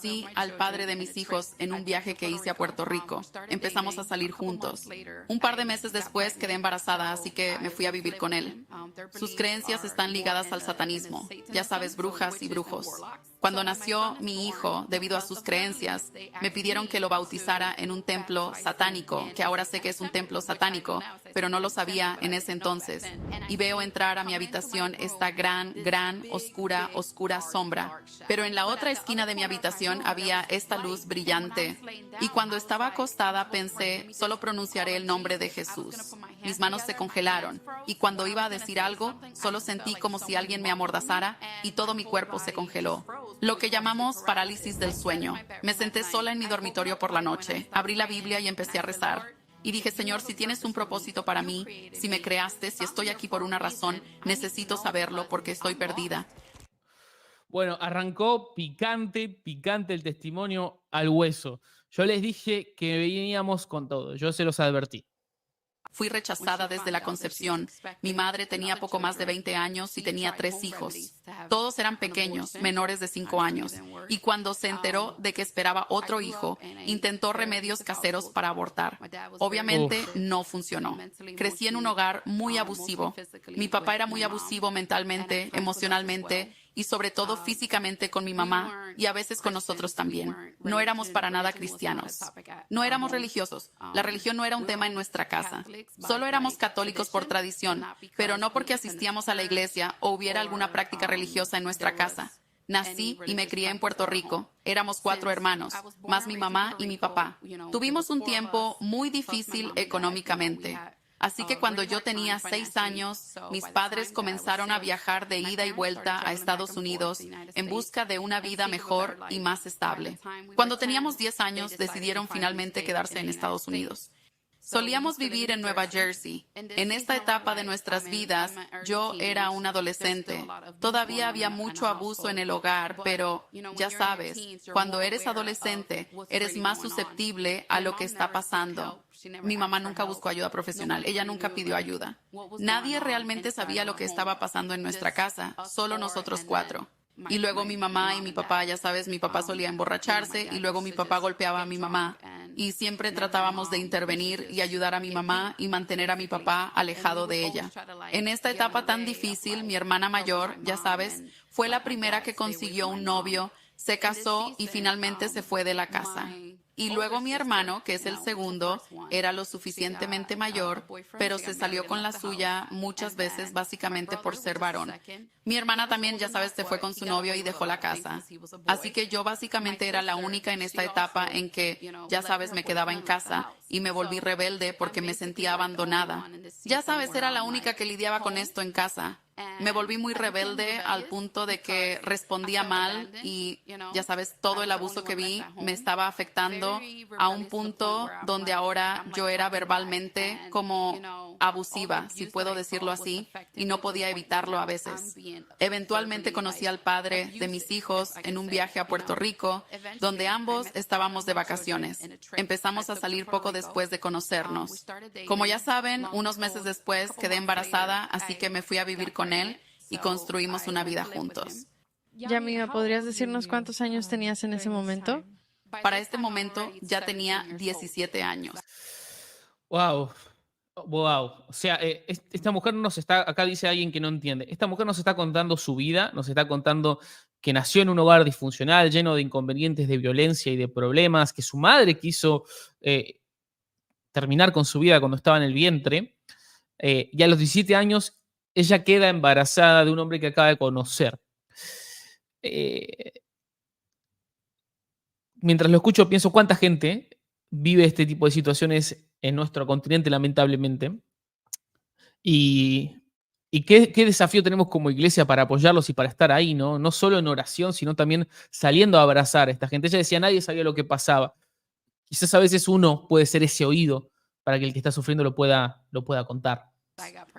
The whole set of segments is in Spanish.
Sí, al padre de mis hijos en un viaje que hice a Puerto Rico. Empezamos a salir juntos. Un par de meses después quedé embarazada, así que me fui a vivir con él. Sus creencias están ligadas al satanismo, ya sabes, brujas y brujos. Cuando nació mi hijo, debido a sus creencias, me pidieron que lo bautizara en un templo satánico, que ahora sé que es un templo satánico, pero no lo sabía en ese entonces. Y veo entrar a mi habitación esta gran, oscura sombra. Pero en la otra esquina de mi habitación había esta luz brillante. Y cuando estaba acostada pensé, solo pronunciaré el nombre de Jesús. Mis manos se congelaron y cuando iba a decir algo, solo sentí como si alguien me amordazara y todo mi cuerpo se congeló. Lo que llamamos parálisis del sueño. Me senté sola en mi dormitorio por la noche, abrí la Biblia y empecé a rezar. Y dije, Señor, si tienes un propósito para mí, si me creaste, si estoy aquí por una razón, necesito saberlo porque estoy perdida. Bueno, arrancó picante el testimonio al hueso. Yo les dije que veníamos con todo, yo se los advertí. Fui rechazada desde la concepción. Mi madre tenía poco más de 20 años y tenía 3 hijos. Todos eran pequeños, menores de 5 años. Y cuando se enteró de que esperaba otro hijo, intentó remedios caseros para abortar. Obviamente no funcionó. Crecí en un hogar muy abusivo. Mi papá era muy abusivo mentalmente, emocionalmente y sobre todo físicamente con mi mamá y a veces con nosotros también. No éramos para nada cristianos. No éramos religiosos. La religión no era un tema en nuestra casa. Solo éramos católicos por tradición, pero no porque asistíamos a la iglesia o hubiera alguna práctica religiosa en nuestra casa. Nací y me crié en Puerto Rico. Éramos 4 hermanos, más mi mamá y mi papá. Tuvimos un tiempo muy difícil económicamente. Así que cuando yo tenía 6 años, mis padres comenzaron a viajar de ida y vuelta a Estados Unidos en busca de una vida mejor y más estable. Cuando teníamos 10 años, decidieron finalmente quedarse en Estados Unidos. Solíamos vivir en Nueva Jersey. En esta etapa de nuestras vidas, yo era un adolescente. Todavía había mucho abuso en el hogar, pero ya sabes, cuando eres adolescente, eres más susceptible a lo que está pasando. Mi mamá nunca buscó ayuda profesional, ella nunca pidió ayuda. Nadie realmente sabía lo que estaba pasando en nuestra casa, solo nosotros 4. Y luego mi mamá y mi papá, ya sabes, mi papá solía emborracharse y luego mi papá golpeaba a mi mamá. Y siempre tratábamos de intervenir y ayudar a mi mamá y mantener a mi papá alejado de ella. En esta etapa tan difícil, mi hermana mayor, ya sabes, fue la primera que consiguió un novio, se casó y finalmente se fue de la casa. Y luego mi hermano, que es el segundo, era lo suficientemente mayor, pero se salió con la suya muchas veces básicamente por ser varón. Mi hermana también, ya sabes, se fue con su novio y dejó la casa. Así que yo básicamente era la única en esta etapa en que, ya sabes, me quedaba en casa y me volví rebelde porque me sentía abandonada. Ya sabes, era la única que lidiaba con esto en casa. Me volví muy rebelde al punto de que respondía mal y, ya sabes, todo el abuso que vi me estaba afectando a un punto donde ahora yo era verbalmente como abusiva, si puedo decirlo así, y no podía evitarlo a veces. Eventualmente conocí al padre de mis hijos en un viaje a Puerto Rico, donde ambos estábamos de vacaciones. Empezamos a salir poco después de conocernos. Como ya saben, unos meses después quedé embarazada, así que me fui a vivir con él y construimos una vida juntos. Yamima, ¿podrías decirnos cuántos años tenías en ese momento? Para este momento ya tenía 17 años. Wow, wow. O sea, esta mujer nos está, acá dice alguien que no entiende, esta mujer nos está contando su vida, nos está contando que nació en un hogar disfuncional, lleno de inconvenientes, de violencia y de problemas, que su madre quiso terminar con su vida cuando estaba en el vientre, y a los 17 años ella queda embarazada de un hombre que acaba de conocer. Eh, Mientras lo escucho, pienso cuánta gente vive este tipo de situaciones en nuestro continente, lamentablemente. Y, y qué desafío tenemos como iglesia para apoyarlos y para estar ahí, ¿no? No solo en oración, sino también saliendo a abrazar a esta gente. Ella decía, nadie sabía lo que pasaba. Quizás a veces uno puede ser ese oído para que el que está sufriendo lo pueda contar.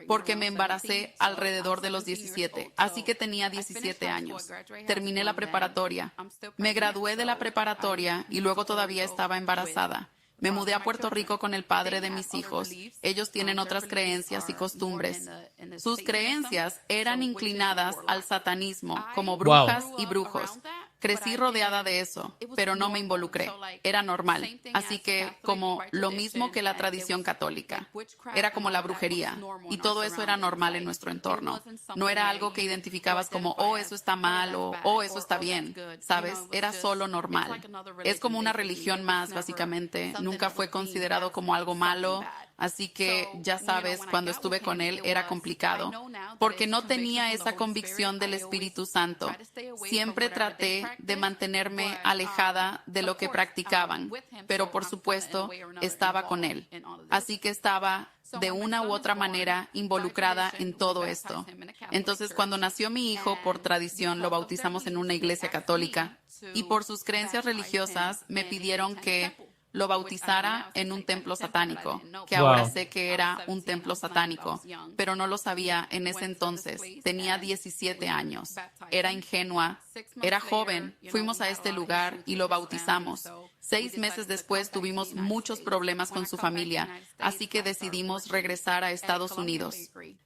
Porque me embaracé alrededor de los 17, así que tenía 17 años. Terminé la preparatoria. Me gradué de la preparatoria y luego todavía estaba embarazada. Me mudé a Puerto Rico con el padre de mis hijos. Ellos tienen otras creencias y costumbres. Sus creencias eran inclinadas al satanismo, como brujas y brujos. Crecí rodeada de eso, pero no me involucré. Era normal. Así que, como lo mismo que la tradición católica. Era como la brujería. Y todo eso era normal en nuestro entorno. No era algo que identificabas como, oh, eso está mal o oh, eso está bien. ¿Sabes? Era solo normal. Es como una religión más, básicamente. Nunca fue considerado como algo malo. Así que, ya sabes, cuando estuve con él era complicado, porque no tenía esa convicción del Espíritu Santo. Siempre traté de mantenerme alejada de lo que practicaban, pero por supuesto estaba con él. Así que estaba de una u otra manera involucrada en todo esto. Entonces, cuando nació mi hijo, por tradición, lo bautizamos en una iglesia católica y por sus creencias religiosas me pidieron que lo bautizara en un templo satánico, que ahora sé que era un templo satánico, pero no lo sabía en ese entonces. Tenía 17 años. Era ingenua, era joven. Fuimos a este lugar y lo bautizamos. 6 meses después tuvimos muchos problemas con su familia, así que decidimos regresar a Estados Unidos.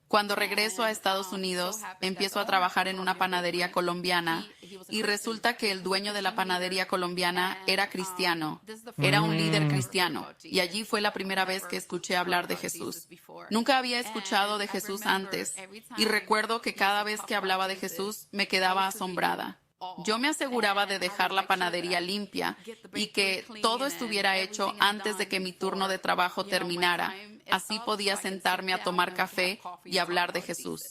Cuando regreso a Estados Unidos, empiezo a trabajar en una panadería colombiana y resulta que el dueño de la panadería colombiana era cristiano, era un líder cristiano, y allí fue la primera vez que escuché hablar de Jesús. Nunca había escuchado de Jesús antes y recuerdo que cada vez que hablaba de Jesús me quedaba asombrada. Yo me aseguraba de dejar la panadería limpia y que todo estuviera hecho antes de que mi turno de trabajo terminara. Así podía sentarme a tomar café y hablar de Jesús.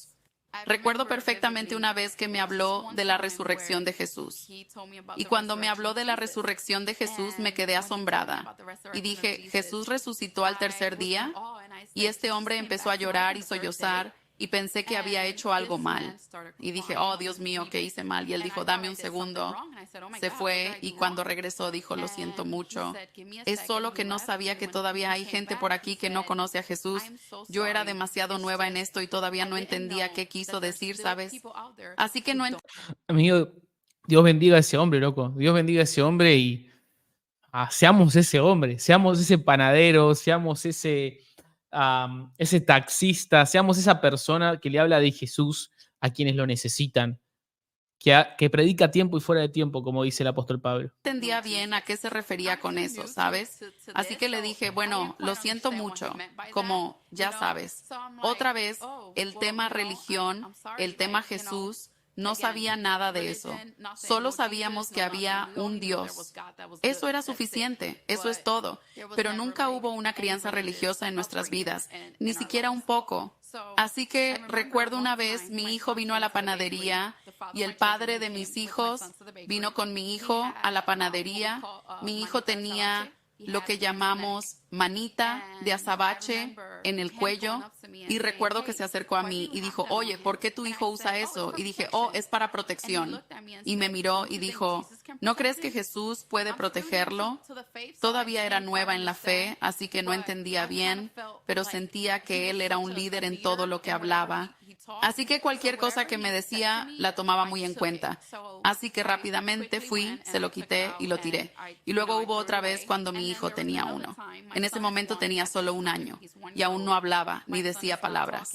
Recuerdo perfectamente una vez que me habló de la resurrección de Jesús. Y cuando me habló de la resurrección de Jesús, me quedé asombrada. Y dije, ¿Jesús resucitó al tercer día? Y este hombre empezó a llorar y sollozar. Y pensé que había hecho algo mal. Y dije, oh, Dios mío, ¿qué hice mal? Y él dijo, dame un segundo. Se fue y cuando regresó dijo, lo siento mucho. Es solo que no sabía que todavía hay gente por aquí que no conoce a Jesús. Yo era demasiado nueva en esto y todavía no entendía qué quiso decir, ¿sabes? Así que no entendía. Amigo, Dios bendiga a ese hombre, loco. Dios bendiga a ese hombre y seamos ese hombre, seamos ese panadero, seamos ese taxista, seamos esa persona que le habla de Jesús a quienes lo necesitan, que predica a tiempo y fuera de tiempo, como dice el apóstol Pablo. Entendía bien a qué se refería con eso, ¿sabes? Así que le dije, bueno, lo siento mucho, como ya sabes. Otra vez, el tema religión, el tema Jesús, no sabía nada de eso. Solo sabíamos que había un Dios. Eso era suficiente, eso es todo. Pero nunca hubo una crianza religiosa en nuestras vidas, ni siquiera un poco. Así que recuerdo una vez mi hijo vino a la panadería y el padre de mis hijos vino con mi hijo a la panadería. Mi hijo tenía lo que llamamos manita de azabache en el cuello y recuerdo que se acercó a mí y dijo, oye, ¿por qué tu hijo usa eso? Y dije, oh, es para protección. Y me miró y dijo, ¿no crees que Jesús puede protegerlo? Todavía era nueva en la fe, así que no entendía bien, pero sentía que él era un líder en todo lo que hablaba. Así que cualquier cosa que me decía la tomaba muy en cuenta. Así que rápidamente fui, se lo quité y lo tiré. Y luego hubo otra vez cuando mi hijo tenía 1. En ese momento tenía solo 1 año y aún no hablaba ni decía palabras.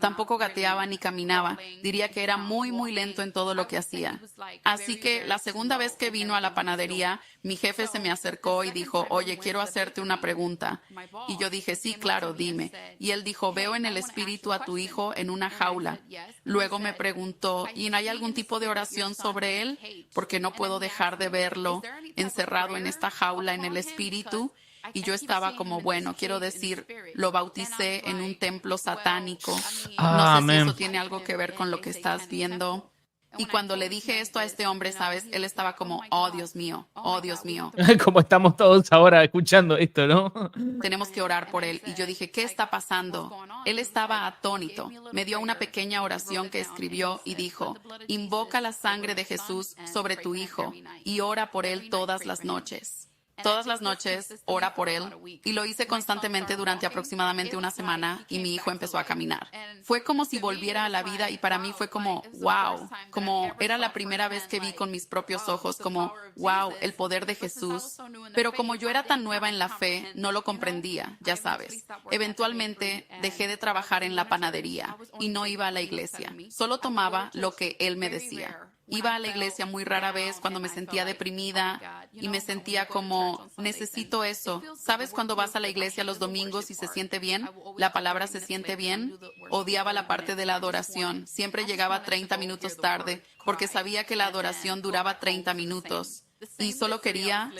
Tampoco gateaba ni caminaba. Diría que era muy, muy lento en todo lo que hacía. Así que la segunda vez que vino a la panadería, mi jefe se me acercó y dijo, oye, quiero hacerte una pregunta. Y yo dije, sí, claro, dime. Y él dijo, veo en el espíritu a tu hijo en una jaula. Luego me preguntó, ¿y no hay algún tipo de oración sobre él? Porque no puedo dejar de verlo encerrado en esta jaula en el espíritu. Y yo estaba como, bueno, quiero decir, lo bauticé en un templo satánico. No sé si eso tiene algo que ver con lo que estás viendo. Y cuando le dije esto a este hombre, ¿sabes? Él estaba como, oh, Dios mío, oh, Dios mío. Como estamos todos ahora escuchando esto, ¿no? Tenemos que orar por él. Y yo dije, ¿qué está pasando? Él estaba atónito. Me dio una pequeña oración que escribió y dijo, invoca la sangre de Jesús sobre tu hijo y ora por él todas las noches. Todas las noches, ora por él. Y lo hice constantemente durante aproximadamente 1 semana y mi hijo empezó a caminar. Fue como si volviera a la vida y para mí fue como, wow, como era la primera vez que vi con mis propios ojos, como, wow, el poder de Jesús. Pero como yo era tan nueva en la fe, no lo comprendía, ya sabes. Eventualmente dejé de trabajar en la panadería y no iba a la iglesia. Solo tomaba lo que él me decía. Iba a la iglesia muy rara vez cuando me sentía deprimida y me sentía como, necesito eso. ¿Sabes cuando vas a la iglesia los domingos y se siente bien? La palabra se siente bien. Odiaba la parte de la adoración. Siempre llegaba 30 minutos tarde porque sabía que la adoración duraba 30 minutos. Y solo quería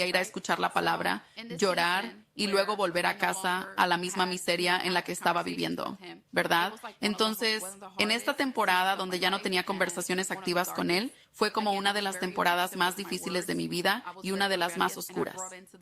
ir a escuchar la palabra, llorar y luego volver a casa a la misma miseria en la que estaba viviendo, ¿verdad? Entonces, en esta temporada donde ya no tenía conversaciones activas con él, fue como una de las temporadas más difíciles de mi vida y una de las más oscuras.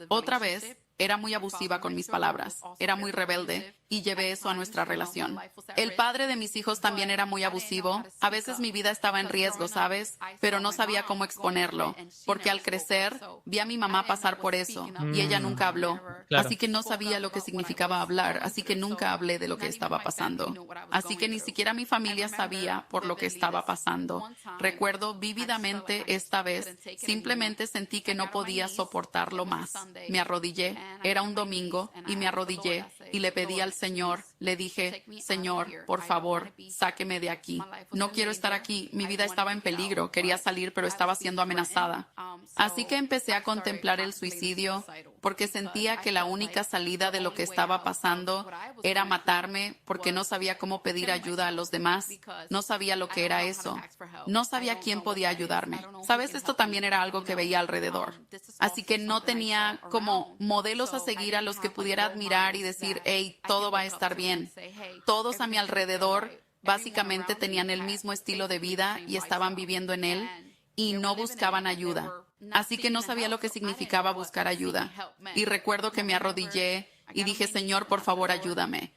Otra vez, era muy abusiva con mis palabras, era muy rebelde y llevé eso a nuestra relación. El padre de mis hijos también era muy abusivo. A veces mi vida estaba en riesgo, ¿sabes? Pero no sabía cómo exponerlo, porque al crecer vi a mi mamá pasar por eso y ella nunca habló. Claro. Así que no sabía lo que significaba hablar, así que nunca hablé de lo que estaba pasando. Así que ni siquiera mi familia sabía por lo que estaba pasando. Recuerdo vívidamente esta vez, simplemente sentí que no podía soportarlo más. Me arrodillé, era un domingo, y me arrodillé y le pedí al Señor, le dije, Señor, por favor, sáqueme de aquí. No quiero estar aquí, mi vida estaba en peligro, quería salir, pero estaba siendo amenazada. Así que empecé a contemplar el suicidio porque sentía que la única salida de lo que estaba pasando era matarme porque no sabía cómo pedir ayuda a los demás. No sabía lo que era eso. No sabía quién podía ayudarme. ¿Sabes? Esto también era algo que veía alrededor. Así que no tenía como modelos a seguir a los que pudiera admirar y decir, hey, todo va a estar bien. Todos a mi alrededor básicamente tenían el mismo estilo de vida y estaban viviendo en él y no buscaban ayuda. Así que no sabía lo que significaba buscar ayuda. Y recuerdo que me arrodillé y dije, Señor, por favor, ayúdame.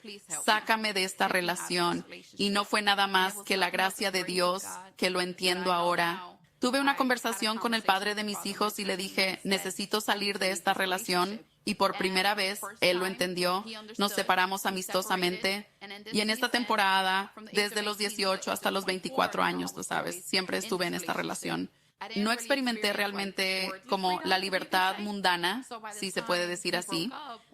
Sácame de esta relación. Y no fue nada más que la gracia de Dios, que lo entiendo ahora. Tuve una conversación con el padre de mis hijos y le dije, necesito salir de esta relación. Y por primera vez, él lo entendió. Nos separamos amistosamente. Y en esta temporada, desde los 18 hasta los 24 años, tú sabes, siempre estuve en esta relación. No experimenté realmente como la libertad mundana, si se puede decir así.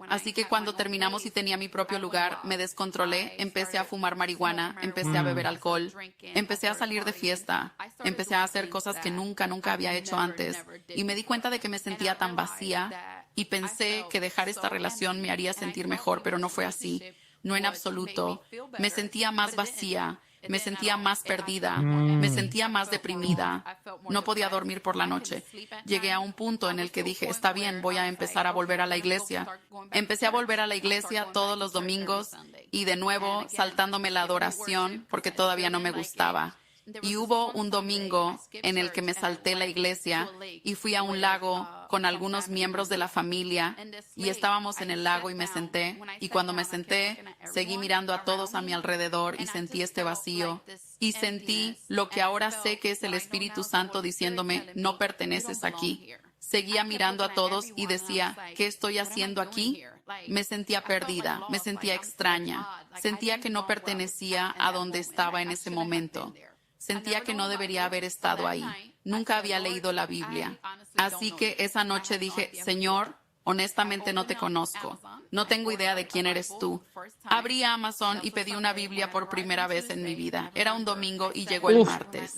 Así que cuando terminamos y tenía mi propio lugar, me descontrolé, empecé a fumar marihuana, empecé a beber alcohol, empecé a salir de fiesta, empecé a hacer cosas que nunca había hecho antes. Y me di cuenta de que me sentía tan vacía y pensé que dejar esta relación me haría sentir mejor, pero no fue así. No en absoluto. Me sentía más vacía. Me sentía más perdida, me sentía más deprimida, no podía dormir por la noche. Llegué a un punto en el que dije, está bien, voy a empezar a volver a la iglesia. Empecé a volver a la iglesia todos los domingos y de nuevo saltándome la adoración porque todavía no me gustaba. Y hubo un domingo en el que me salté la iglesia y fui a un lago con algunos miembros de la familia y estábamos en el lago y me senté. Y cuando me senté, seguí mirando a todos a mi alrededor y sentí este vacío. Y sentí lo que ahora sé que es el Espíritu Santo diciéndome, no perteneces aquí. Seguía mirando a todos y decía, ¿qué estoy haciendo aquí? Me sentía perdida, me sentía extraña. Sentía que no pertenecía a donde estaba en ese momento. Sentía que no debería haber estado ahí. Nunca había leído la Biblia. Así que esa noche dije, Señor, honestamente no te conozco. No tengo idea de quién eres tú. Abrí Amazon y pedí una Biblia por primera vez en mi vida. Era un domingo y llegó el martes.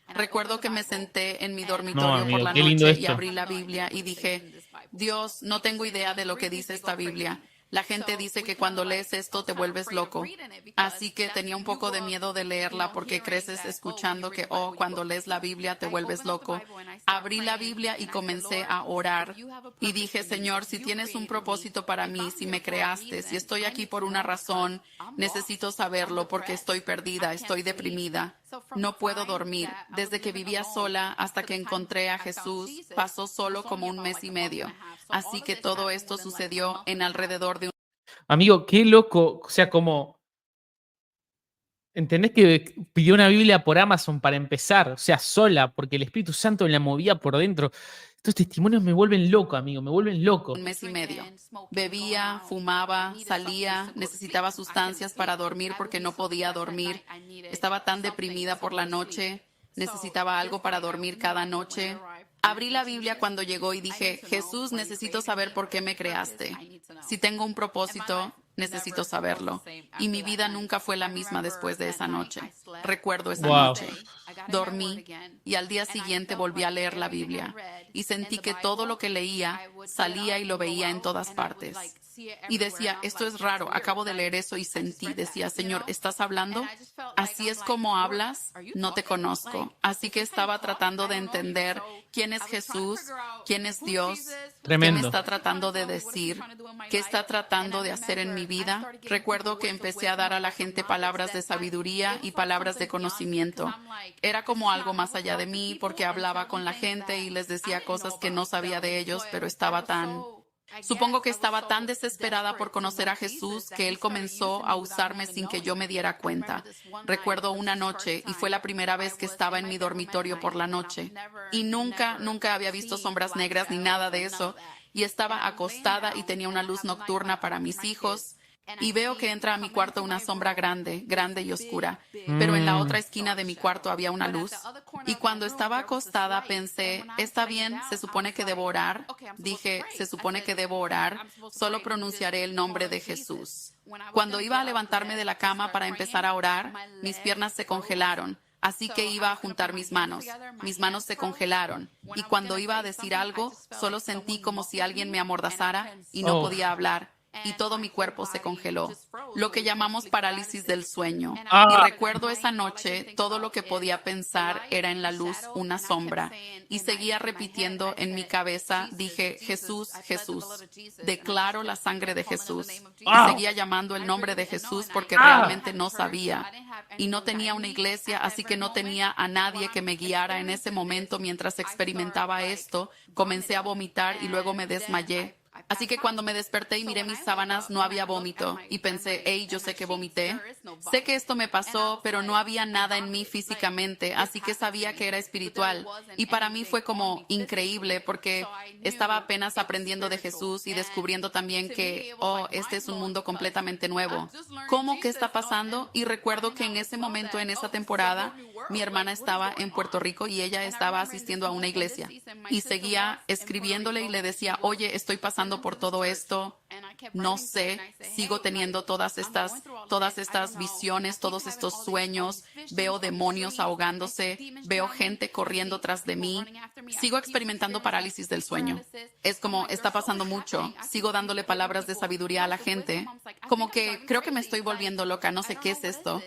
Recuerdo que me senté en mi dormitorio por la noche y abrí la Biblia y dije, Dios, no tengo idea de lo que dice esta Biblia. La gente dice que cuando lees esto te vuelves loco. Así que tenía un poco de miedo de leerla porque creces escuchando que, cuando lees la Biblia te vuelves loco. Abrí la Biblia y comencé a orar. Y dije, Señor, si tienes un propósito para mí, si me creaste, si estoy aquí por una razón, necesito saberlo porque estoy perdida, estoy deprimida. No puedo dormir. Desde que vivía sola hasta que encontré a Jesús, pasó solo como un mes y medio. Así que todo esto sucedió en alrededor de Amigo, qué loco. O sea, como... ¿Entendés que pidió una Biblia por Amazon para empezar? O sea, sola, porque el Espíritu Santo la movía por dentro. Estos testimonios me vuelven loco, amigo, me vuelven loco. un mes y medio. Bebía, fumaba, salía, necesitaba sustancias para dormir porque no podía dormir. Estaba tan deprimida por la noche, necesitaba algo para dormir cada noche. Abrí la Biblia cuando llegó y dije, Jesús, necesito saber por qué me creaste. Si tengo un propósito, necesito saberlo. Y mi vida nunca fue la misma después de esa noche. Recuerdo esa noche. Dormí y al día siguiente volví a leer la Biblia y sentí que todo lo que leía salía y lo veía en todas partes. Y decía, esto es raro, acabo de leer eso y sentí, decía, Señor, ¿estás hablando? ¿Así es como hablas? No te conozco. Así que estaba tratando de entender quién es Jesús, quién es Dios, qué Tremendo. me está tratando de decir, qué está tratando de hacer en mi vida. Recuerdo que empecé a dar a la gente palabras de sabiduría y palabras de conocimiento. Era como algo más allá de mí porque hablaba con la gente y les decía cosas que no sabía de ellos, pero supongo que estaba tan desesperada por conocer a Jesús que Él comenzó a usarme sin que yo me diera cuenta. Recuerdo una noche, y fue la primera vez que estaba en mi dormitorio por la noche, y nunca había visto sombras negras ni nada de eso, y estaba acostada y tenía una luz nocturna para mis hijos, y veo que entra a mi cuarto una sombra grande y oscura, pero en la otra esquina de mi cuarto había una luz. Y cuando estaba acostada pensé, está bien, se supone que debo orar. Dije, se supone que debo orar, solo pronunciaré el nombre de Jesús. Cuando iba a levantarme de la cama para empezar a orar, mis piernas se congelaron. Así que iba a juntar mis manos se congelaron, y cuando iba a decir algo, solo sentí como si alguien me amordazara y no podía hablar. Y todo mi cuerpo se congeló, lo que llamamos parálisis del sueño. Y recuerdo esa noche, todo lo que podía pensar era en la luz una sombra. Y seguía repitiendo en mi cabeza, dije, Jesús, Jesús, declaro la sangre de Jesús. Y seguía llamando el nombre de Jesús porque realmente no sabía. Y no tenía una iglesia, así que no tenía a nadie que me guiara en ese momento mientras experimentaba esto. Comencé a vomitar y luego me desmayé. Así que cuando me desperté y miré mis sábanas, no había vómito. Y pensé, hey, yo sé que vomité. Sé que esto me pasó, pero no había nada en mí físicamente, así que sabía que era espiritual. Y para mí fue como increíble porque estaba apenas aprendiendo de Jesús y descubriendo también que, este es un mundo completamente nuevo. ¿Cómo? ¿Qué está pasando? Y recuerdo que en ese momento, en esa temporada, mi hermana estaba en Puerto Rico y ella estaba asistiendo a una iglesia. Y seguía escribiéndole y le decía, oye, estoy pasando por todo esto, no sé, sigo teniendo todas estas visiones, todos estos sueños, veo demonios ahogándose, veo gente corriendo tras de mí, sigo experimentando parálisis del sueño. Es como, está pasando mucho, sigo dándole palabras de sabiduría a la gente, como que creo que me estoy volviendo loca, no sé qué es esto.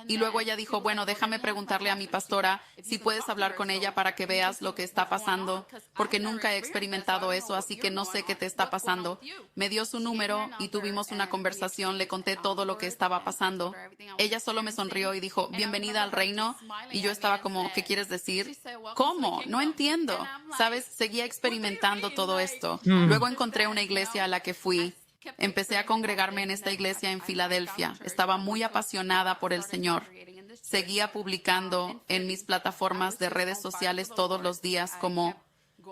Y luego ella dijo, bueno, déjame preguntarle a mi pastora si puedes hablar con ella para que veas lo que está pasando, porque nunca he experimentado eso, así que no sé qué te está pasando. Me dio su número y tuvimos una conversación, le conté todo lo que estaba pasando. Ella solo me sonrió y dijo, bienvenida al reino, y yo estaba como, ¿qué quieres decir? ¿Cómo? No entiendo. ¿Sabes? Seguía experimentando todo esto. Luego encontré una iglesia a la que fui. Empecé a congregarme en esta iglesia en Filadelfia. Estaba muy apasionada por el Señor. Seguía publicando en mis plataformas de redes sociales todos los días como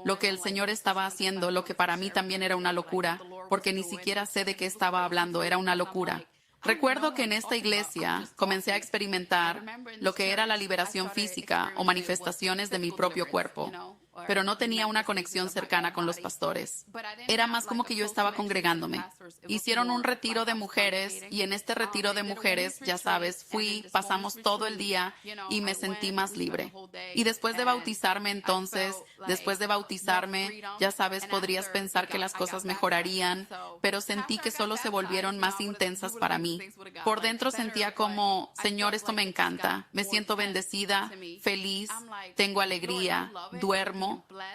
lo que el Señor estaba haciendo, lo que para mí también era una locura, porque ni siquiera sé de qué estaba hablando, era una locura. Recuerdo que en esta iglesia comencé a experimentar lo que era la liberación física o manifestaciones de mi propio cuerpo, pero no tenía una conexión cercana con los pastores. Era más como que yo estaba congregándome. Hicieron un retiro de mujeres y en este retiro de mujeres, ya sabes, pasamos todo el día y me sentí más libre. Y después de bautizarme ya sabes, podrías pensar que las cosas mejorarían, pero sentí que solo se volvieron más intensas para mí. Por dentro sentía como, Señor, esto me encanta, me siento bendecida, feliz, tengo alegría, duermo,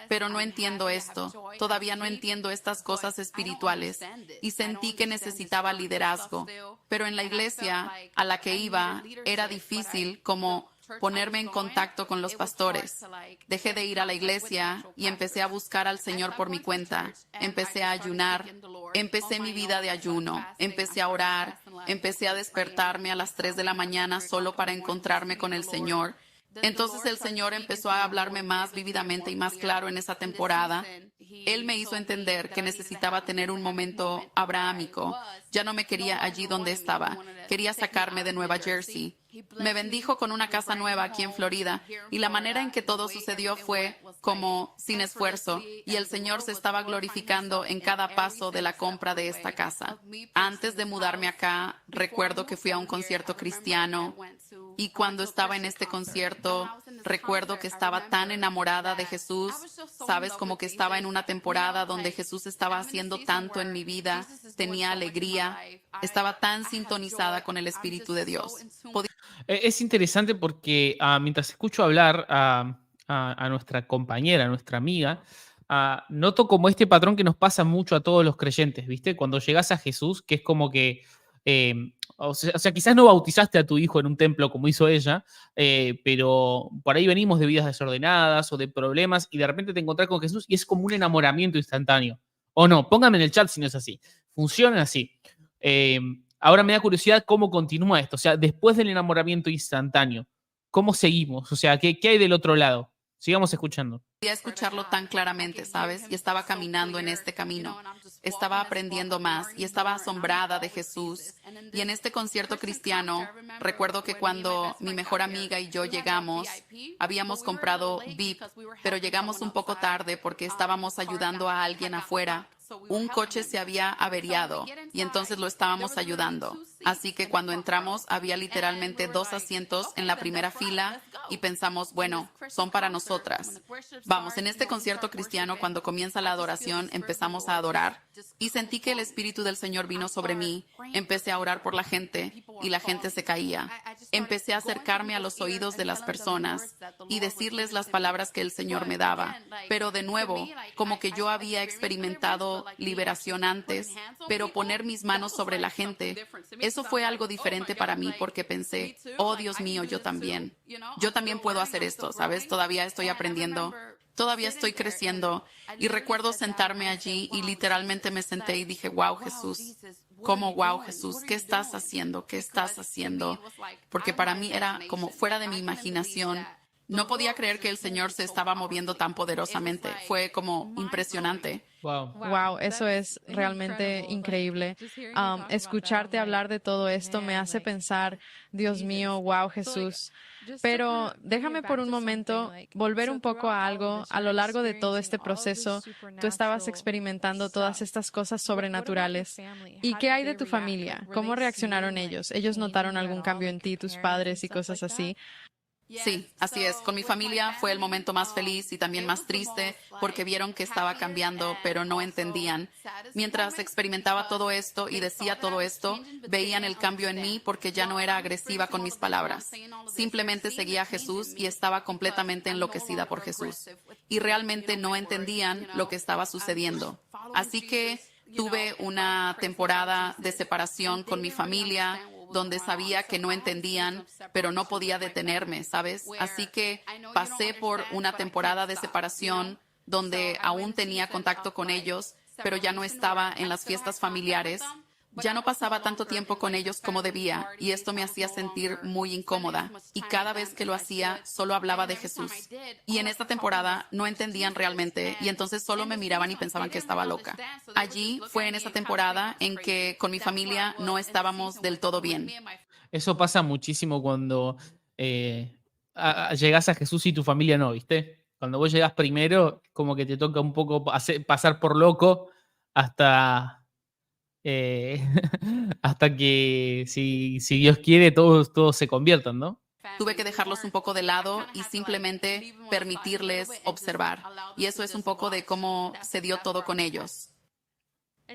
pero no entiendo esto. Todavía no entiendo estas cosas espirituales y sentí que necesitaba liderazgo. Pero en la iglesia a la que iba era difícil como ponerme en contacto con los pastores. Dejé de ir a la iglesia y empecé a buscar al Señor por mi cuenta. Empecé a ayunar. Empecé mi vida de ayuno. Empecé a orar. Empecé a despertarme a las 3 de la mañana solo para encontrarme con el Señor. Entonces el Señor empezó a hablarme más vívidamente y más claro en esa temporada. Él me hizo entender que necesitaba tener un momento abrahámico. Ya no me quería allí donde estaba. Quería sacarme de Nueva Jersey. Me bendijo con una casa nueva aquí en Florida y la manera en que todo sucedió fue como sin esfuerzo y el Señor se estaba glorificando en cada paso de la compra de esta casa. Antes de mudarme acá, recuerdo que fui a un concierto cristiano y cuando estaba en este concierto Recuerdo que estaba tan enamorada de Jesús, sabes, como que estaba en una temporada donde Jesús estaba haciendo tanto en mi vida, tenía alegría, estaba tan sintonizada con el Espíritu de Dios. Es interesante porque mientras escucho hablar a nuestra compañera, a nuestra amiga, noto como este patrón que nos pasa mucho a todos los creyentes, ¿viste? Cuando llegas a Jesús, que es como que, o sea, quizás no bautizaste a tu hijo en un templo como hizo ella, pero por ahí venimos de vidas desordenadas o de problemas y de repente te encontrás con Jesús y es como un enamoramiento instantáneo. O no, póngame en el chat si no es así. Funciona así. Ahora me da curiosidad cómo continúa esto. O sea, después del enamoramiento instantáneo, ¿cómo seguimos? O sea, ¿qué hay del otro lado? Sigamos escuchando. Podía escucharlo tan claramente, ¿sabes? Y estaba caminando en este camino. Estaba aprendiendo más y estaba asombrada de Jesús. Y en este concierto cristiano, recuerdo que cuando mi mejor amiga y yo llegamos, habíamos comprado VIP, pero llegamos un poco tarde porque estábamos ayudando a alguien afuera. Un coche se había averiado y entonces lo estábamos ayudando. Así que cuando entramos había literalmente 2 asientos en la primera fila y pensamos, bueno, son para nosotras. Vamos, en este concierto cristiano, cuando comienza la adoración, empezamos a adorar y sentí que el Espíritu del Señor vino sobre mí. Empecé a orar por la gente y la gente se caía. Empecé a acercarme a los oídos de las personas y decirles las palabras que el Señor me daba. Pero de nuevo, como que yo había experimentado liberación antes, pero poner mis manos sobre la gente, eso fue algo diferente para mí porque pensé, oh Dios mío, yo también puedo hacer esto, ¿sabes? Todavía estoy aprendiendo, todavía estoy creciendo y recuerdo sentarme allí y literalmente me senté y dije, wow, Jesús, ¿cómo wow, Jesús? ¿Qué estás haciendo? ¿Qué estás haciendo? Porque para mí era como fuera de mi imaginación. No podía creer que el Señor se estaba moviendo tan poderosamente. Fue como impresionante. Wow, eso es realmente increíble. Escucharte hablar de todo esto me hace pensar, Dios mío, wow, Jesús. Pero déjame por un momento volver un poco a algo. A lo largo de todo este proceso, tú estabas experimentando todas estas cosas sobrenaturales. ¿Y qué hay de tu familia? ¿Cómo reaccionaron ellos? ¿Ellos notaron algún cambio en ti, tus padres y cosas así? Sí, así es. Con mi familia fue el momento más feliz y también más triste porque vieron que estaba cambiando, pero no entendían. Mientras experimentaba todo esto y decía todo esto, veían el cambio en mí porque ya no era agresiva con mis palabras. Simplemente seguía a Jesús y estaba completamente enloquecida por Jesús. Y realmente no entendían lo que estaba sucediendo. Así que tuve una temporada de separación con mi familia, donde sabía que no entendían, pero no podía detenerme, ¿sabes? Así que pasé por una temporada de separación donde aún tenía contacto con ellos, pero ya no estaba en las fiestas familiares. Ya no pasaba tanto tiempo con ellos como debía y esto me hacía sentir muy incómoda. Y cada vez que lo hacía, solo hablaba de Jesús. Y en esta temporada no entendían realmente y entonces solo me miraban y pensaban que estaba loca. Allí fue en esa temporada en que con mi familia no estábamos del todo bien. Eso pasa muchísimo cuando llegas a Jesús y tu familia no, ¿viste? Cuando vos llegas primero, como que te toca un poco pasar por loco hasta... hasta que, si Dios quiere, todos se conviertan, ¿no? Tuve que dejarlos un poco de lado y simplemente permitirles observar. Y eso es un poco de cómo se dio todo con ellos.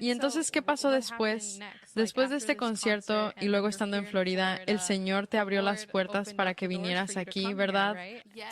Y entonces, ¿qué pasó después? Después de este concierto y luego estando en Florida, el Señor te abrió las puertas para que vinieras aquí, ¿verdad?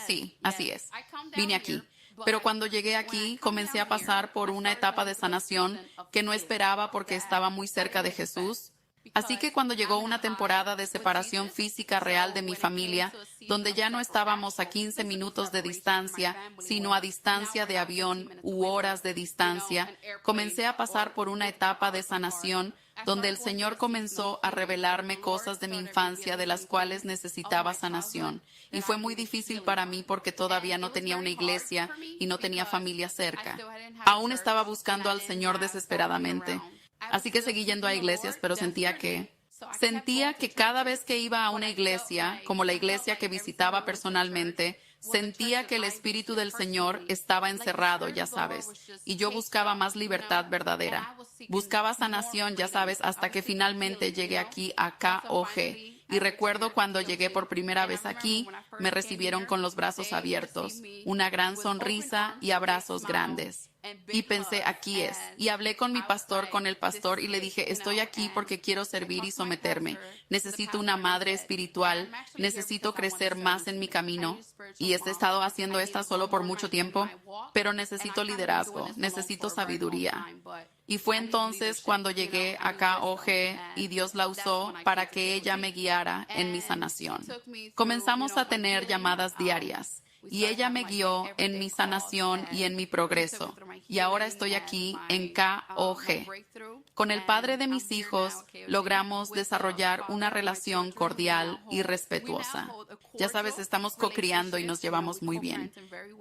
Sí, así es. Vine aquí. Pero cuando llegué aquí, comencé a pasar por una etapa de sanación que no esperaba porque estaba muy cerca de Jesús. Así que cuando llegó una temporada de separación física real de mi familia, donde ya no estábamos a 15 minutos de distancia, sino a distancia de avión u horas de distancia, comencé a pasar por una etapa de sanación donde el Señor comenzó a revelarme cosas de mi infancia de las cuales necesitaba sanación. Y fue muy difícil para mí porque todavía no tenía una iglesia y no tenía familia cerca. Aún estaba buscando al Señor desesperadamente. Así que seguí yendo a iglesias, pero sentía que cada vez que iba a una iglesia, como la iglesia que visitaba personalmente, sentía que el Espíritu del Señor estaba encerrado, ya sabes, y yo buscaba más libertad verdadera. Buscaba sanación, ya sabes, hasta que finalmente llegué aquí a KOG. Y recuerdo cuando llegué por primera vez aquí, me recibieron con los brazos abiertos, una gran sonrisa y abrazos grandes. Y pensé, aquí es. Y hablé con el pastor, y le dije, estoy aquí porque quiero servir y someterme. Necesito una madre espiritual, necesito crecer más en mi camino. Y he estado haciendo esta solo por mucho tiempo, pero necesito liderazgo, necesito sabiduría. Y fue entonces cuando llegué a KOG y Dios la usó para que ella me guiara en mi sanación. Comenzamos a tener llamadas diarias. Y ella me guió en mi sanación y en mi progreso. Y ahora estoy aquí en KOG. Con el padre de mis hijos logramos desarrollar una relación cordial y respetuosa. Ya sabes, estamos cocriando y nos llevamos muy bien.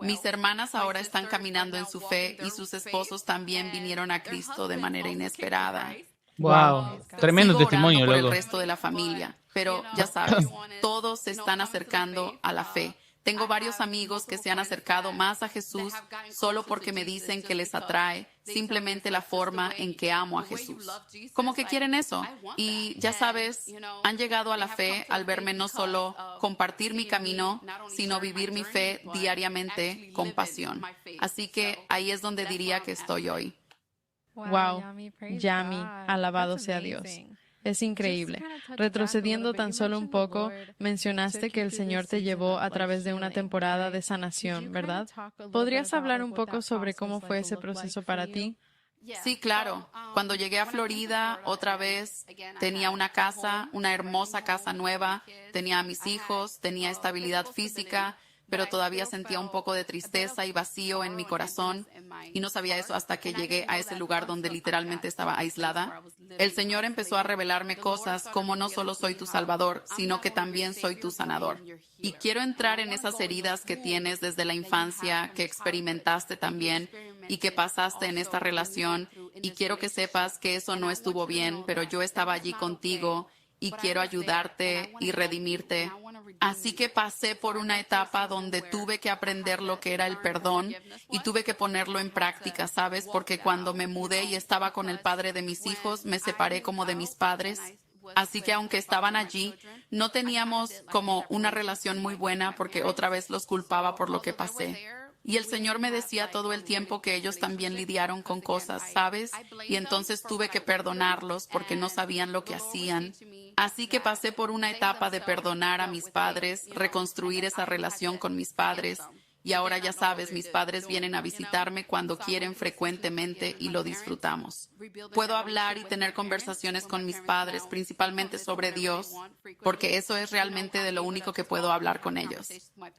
Mis hermanas ahora están caminando en su fe y sus esposos también vinieron a Cristo de manera inesperada. Wow, tremendo Sigo testimonio, orando por loco. el resto de la familia, pero ya sabes, todos se están acercando a la fe. Tengo varios amigos que se han acercado más a Jesús solo porque me dicen que les atrae simplemente la forma en que amo a Jesús. Como que quieren eso. Y ya sabes, han llegado a la fe al verme no solo compartir mi camino, sino vivir mi fe diariamente con pasión. Así que ahí es donde diría que estoy hoy. Wow, Yami, alabado sea Dios. Es increíble. Retrocediendo tan solo un poco, mencionaste que el Señor te llevó a través de una temporada de sanación, ¿verdad? ¿Podrías hablar un poco sobre cómo fue ese proceso para ti? Sí, claro. Cuando llegué a Florida, otra vez tenía una casa, una hermosa casa nueva, tenía a mis hijos, tenía estabilidad física, pero todavía sentía un poco de tristeza y vacío en mi corazón, y no sabía eso hasta que llegué a ese lugar donde literalmente estaba aislada. El Señor empezó a revelarme cosas como no solo soy tu Salvador, sino que también soy tu sanador. Y quiero entrar en esas heridas que tienes desde la infancia, que experimentaste también y que pasaste en esta relación, y quiero que sepas que eso no estuvo bien, pero yo estaba allí contigo y quiero ayudarte y redimirte. Así que pasé por una etapa donde tuve que aprender lo que era el perdón y tuve que ponerlo en práctica, ¿sabes? Porque cuando me mudé y estaba con el padre de mis hijos, me separé como de mis padres. Así que aunque estaban allí, no teníamos como una relación muy buena porque otra vez los culpaba por lo que pasé. Y el Señor me decía todo el tiempo que ellos también lidiaron con cosas, ¿sabes? Y entonces tuve que perdonarlos porque no sabían lo que hacían. Así que pasé por una etapa de perdonar a mis padres, reconstruir esa relación con mis padres. Y ahora ya sabes, mis padres vienen a visitarme cuando quieren frecuentemente y lo disfrutamos. Puedo hablar y tener conversaciones con mis padres, principalmente sobre Dios, porque eso es realmente de lo único que puedo hablar con ellos.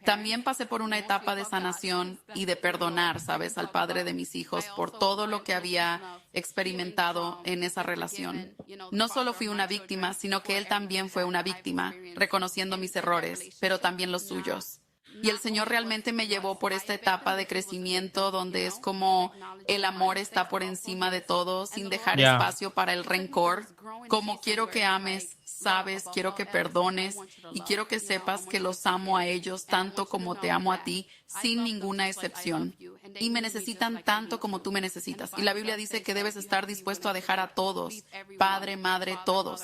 También pasé por una etapa de sanación y de perdonar, sabes, al padre de mis hijos por todo lo que había experimentado en esa relación. No solo fui una víctima, sino que él también fue una víctima, reconociendo mis errores, pero también los suyos. Y el Señor realmente me llevó por esta etapa de crecimiento donde es como el amor está por encima de todo, sin dejar espacio para el rencor. Como quiero que ames, sabes, quiero que perdones y quiero que sepas que los amo a ellos tanto como te amo a ti, sin ninguna excepción. Y me necesitan tanto como tú me necesitas. Y la Biblia dice que debes estar dispuesto a dejar a todos, padre, madre, todos,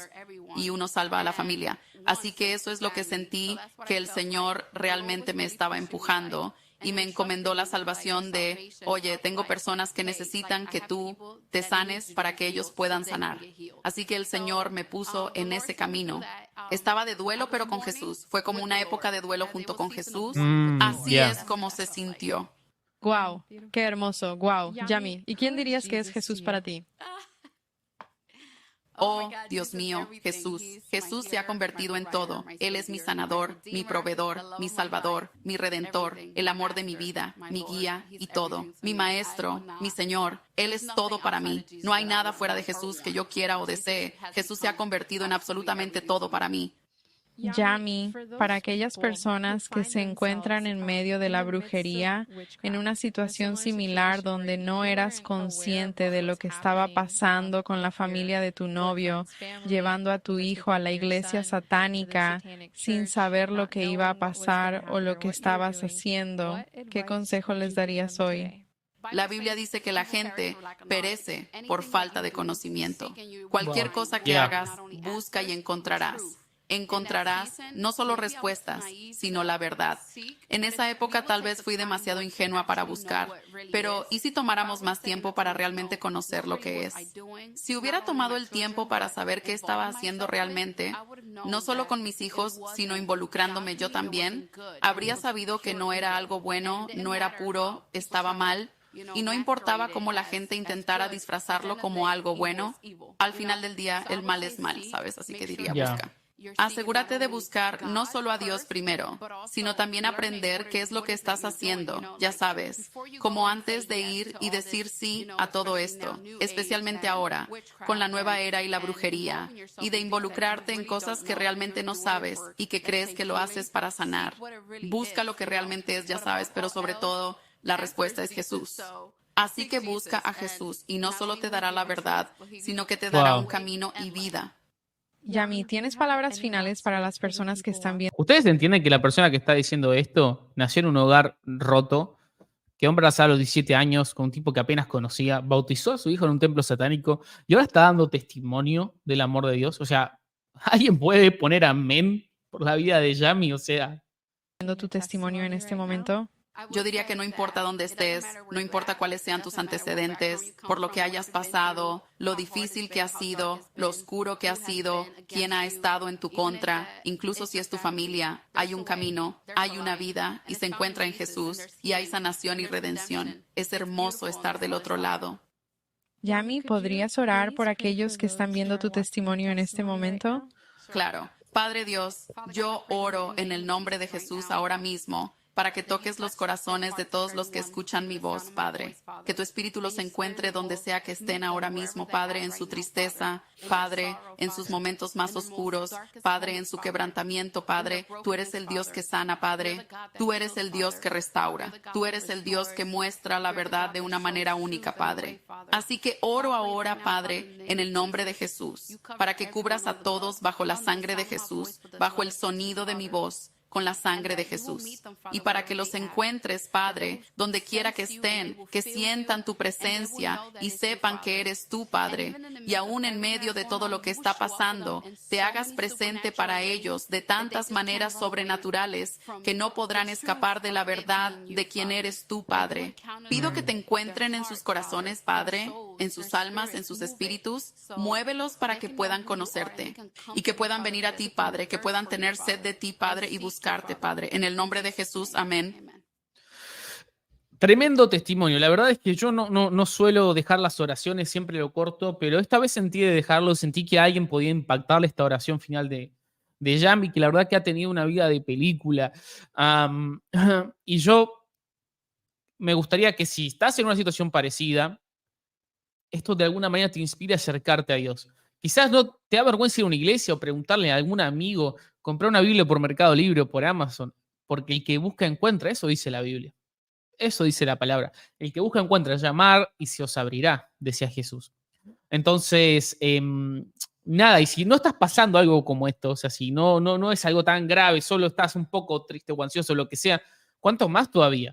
y uno salva a la familia. Así que eso es lo que sentí que el Señor realmente me estaba empujando y me encomendó la salvación de, oye, tengo personas que necesitan que tú te sanes para que ellos puedan sanar. Así que el Señor me puso en ese camino. Estaba de duelo, pero con Jesús. Fue como una época de duelo junto con Jesús. Así es como se sintió. Wow, qué hermoso. Wow, Yami. ¿Y quién dirías que es Jesús para ti? Oh, Dios mío, Jesús. Jesús se ha convertido en todo. Él es mi sanador, mi proveedor, mi salvador, mi redentor, el amor de mi vida, mi guía y todo. Mi maestro, mi Señor. Él es todo para mí. No hay nada fuera de Jesús que yo quiera o desee. Jesús se ha convertido en absolutamente todo para mí. Yami, para aquellas personas que se encuentran en medio de la brujería, en una situación similar donde no eras consciente de lo que estaba pasando con la familia de tu novio, llevando a tu hijo a la iglesia satánica sin saber lo que iba a pasar o lo que estabas haciendo, ¿qué consejo les darías hoy? La Biblia dice que la gente perece por falta de conocimiento. Cualquier cosa que hagas, busca y encontrarás. encontrarás no solo respuestas, sino la verdad. En esa época tal vez fui demasiado ingenua para buscar, pero ¿y si tomáramos más tiempo para realmente conocer lo que es? Si hubiera tomado el tiempo para saber qué estaba haciendo realmente, no solo con mis hijos, sino involucrándome yo también, habría sabido que no era algo bueno, no era puro, estaba mal, y no importaba cómo la gente intentara disfrazarlo como algo bueno, al final del día el mal es mal, ¿sabes? Así que diría Ya. busca. Asegúrate de buscar no solo a Dios primero, sino también aprender qué es lo que estás haciendo, ya sabes, como antes de ir y decir sí a todo esto, especialmente ahora, con la nueva era y la brujería, y de involucrarte en cosas que realmente no sabes y que crees que lo haces para sanar. Busca lo que realmente es, ya sabes, pero sobre todo, la respuesta es Jesús. Así que busca a Jesús y no solo te dará la verdad, sino que te dará un camino y vida. Yami, ¿tienes palabras finales para las personas que están viendo ¿Ustedes entienden que la persona que está diciendo esto nació en un hogar roto, quedó embarazada a los 17 años con un tipo que apenas conocía, bautizó a su hijo en un templo satánico y ahora está dando testimonio del amor de Dios? O sea, ¿alguien puede poner amén por la vida de Yami? O sea, tu testimonio en este momento? Yo diría que no importa dónde estés, no importa cuáles sean tus antecedentes, por lo que hayas pasado, lo difícil que ha sido, lo oscuro que ha sido, quién ha estado en tu contra, incluso si es tu familia, hay un camino, hay una vida y se encuentra en Jesús y hay sanación y redención. Es hermoso estar del otro lado. Yami, ¿podrías orar por aquellos que están viendo tu testimonio en este momento? Claro. Padre Dios, yo oro en el nombre de Jesús ahora mismo para que toques los corazones de todos los que escuchan mi voz, Padre. Que tu Espíritu los encuentre donde sea que estén ahora mismo, Padre, en su tristeza, Padre, en sus momentos más oscuros, Padre, en su quebrantamiento, Padre. Tú eres el Dios que sana, Padre. Tú eres el Dios que restaura. Tú eres el Dios que muestra la verdad de una manera única, Padre. Así que oro ahora, Padre, en el nombre de Jesús, para que cubras a todos bajo la sangre de Jesús, bajo el sonido de mi voz, con la sangre de Jesús. Y para que los encuentres, Padre, donde quiera que estén, que sientan tu presencia y sepan que eres tú, Padre. Y aún en medio de todo lo que está pasando, te hagas presente para ellos de tantas maneras sobrenaturales que no podrán escapar de la verdad de quién eres tú, Padre. Pido que te encuentren en sus corazones, Padre, en sus almas, en sus espíritus. Muévelos para que puedan conocerte y que puedan venir a ti, Padre, que puedan tener sed de ti, Padre, y buscarte, Padre. En el nombre de Jesús, amén. tremendo testimonio. La verdad es que yo no suelo dejar las oraciones, siempre lo corto, pero esta vez sentí de dejarlo, sentí que a alguien podía impactarle esta oración final de Yami, que la verdad que ha tenido una vida de película. Y yo me gustaría que si estás en una situación parecida, esto de alguna manera te inspire a acercarte a Dios. Quizás no te da vergüenza ir a una iglesia o preguntarle a algún amigo, comprar una Biblia por Mercado Libre o por Amazon, porque el que busca encuentra, eso dice la Biblia. Eso dice la palabra. El que busca encuentra, llamar y se os abrirá, decía Jesús. Entonces, nada, y si no estás pasando algo como esto, o sea, si no es algo tan grave, solo estás un poco triste o ansioso, lo que sea, ¿cuánto más todavía?